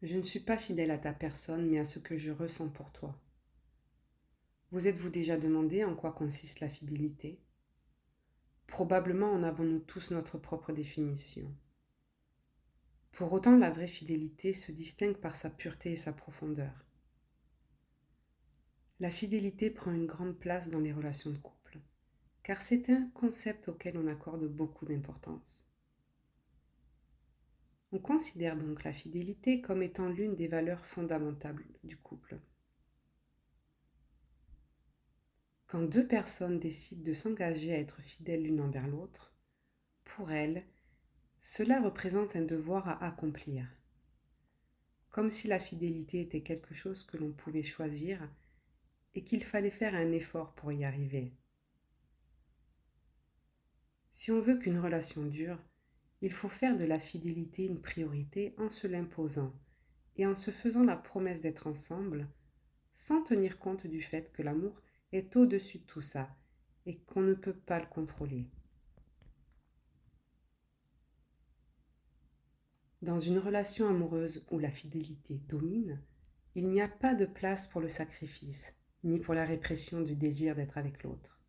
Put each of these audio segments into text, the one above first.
Je ne suis pas fidèle à ta personne, mais à ce que je ressens pour toi. Vous êtes-vous déjà demandé en quoi consiste la fidélité? Probablement en avons-nous tous notre propre définition. Pour autant, la vraie fidélité se distingue par sa pureté et sa profondeur. La fidélité prend une grande place dans les relations de couple, car c'est un concept auquel on accorde beaucoup d'importance. On considère donc la fidélité comme étant l'une des valeurs fondamentales du couple. Quand deux personnes décident de s'engager à être fidèles l'une envers l'autre, pour elles, cela représente un devoir à accomplir, comme si la fidélité était quelque chose que l'on pouvait choisir et qu'il fallait faire un effort pour y arriver. Si on veut qu'une relation dure, il faut faire de la fidélité une priorité en se l'imposant et en se faisant la promesse d'être ensemble, sans tenir compte du fait que l'amour est au-dessus de tout ça et qu'on ne peut pas le contrôler. Dans une relation amoureuse où la fidélité domine, il n'y a pas de place pour le sacrifice, ni pour la répression du désir d'être avec l'autre.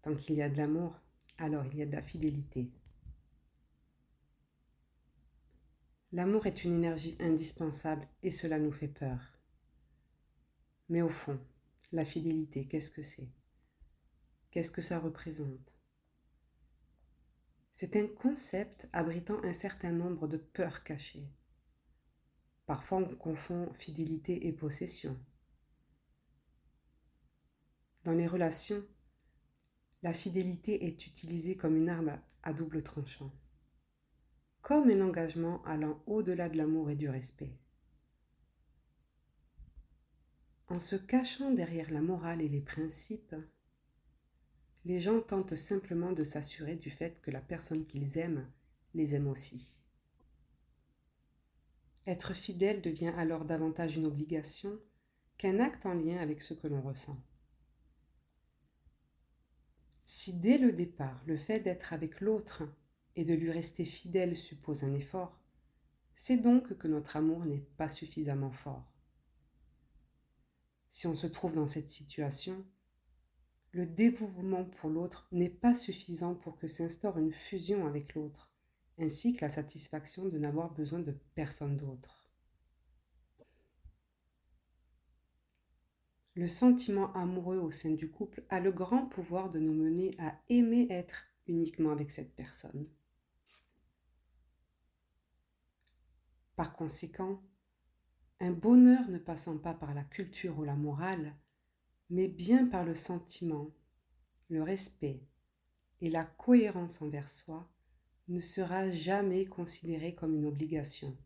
Tant qu'il y a de l'amour, alors il y a de la fidélité. L'amour est une énergie indispensable et cela nous fait peur. Mais au fond, la fidélité, qu'est-ce que c'est? Qu'est-ce que ça représente? C'est un concept abritant un certain nombre de peurs cachées. Parfois on confond fidélité et possession. Dans les relations, la fidélité est utilisée comme une arme à double tranchant, comme un engagement allant au-delà de l'amour et du respect. En se cachant derrière la morale et les principes, les gens tentent simplement de s'assurer du fait que la personne qu'ils aiment les aime aussi. Être fidèle devient alors davantage une obligation qu'un acte en lien avec ce que l'on ressent. Si dès le départ, le fait d'être avec l'autre et de lui rester fidèle suppose un effort, c'est donc que notre amour n'est pas suffisamment fort. Si on se trouve dans cette situation, le dévouement pour l'autre n'est pas suffisant pour que s'instaure une fusion avec l'autre, ainsi que la satisfaction de n'avoir besoin de personne d'autre. Le sentiment amoureux au sein du couple a le grand pouvoir de nous mener à aimer être uniquement avec cette personne. Par conséquent, un bonheur ne passant pas par la culture ou la morale, mais bien par le sentiment, le respect et la cohérence envers soi, ne sera jamais considéré comme une obligation.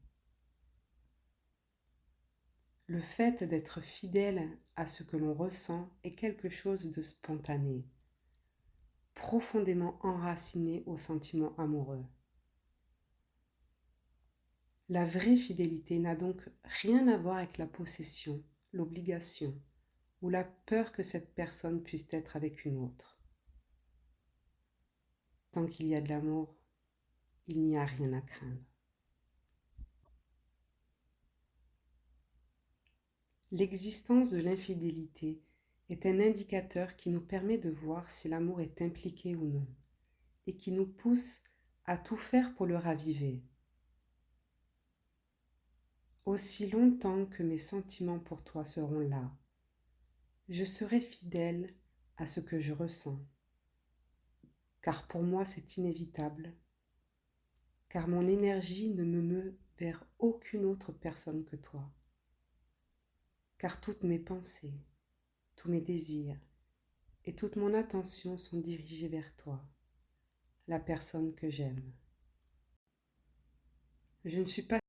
Le fait d'être fidèle à ce que l'on ressent est quelque chose de spontané, profondément enraciné au sentiment amoureux. La vraie fidélité n'a donc rien à voir avec la possession, l'obligation ou la peur que cette personne puisse être avec une autre. Tant qu'il y a de l'amour, il n'y a rien à craindre. L'existence de l'infidélité est un indicateur qui nous permet de voir si l'amour est impliqué ou non, et qui nous pousse à tout faire pour le raviver. Aussi longtemps que mes sentiments pour toi seront là, je serai fidèle à ce que je ressens, car pour moi c'est inévitable, car mon énergie ne me meut vers aucune autre personne que toi, car toutes mes pensées, tous mes désirs et toute mon attention sont dirigés vers toi, la personne que j'aime. Je ne suis pas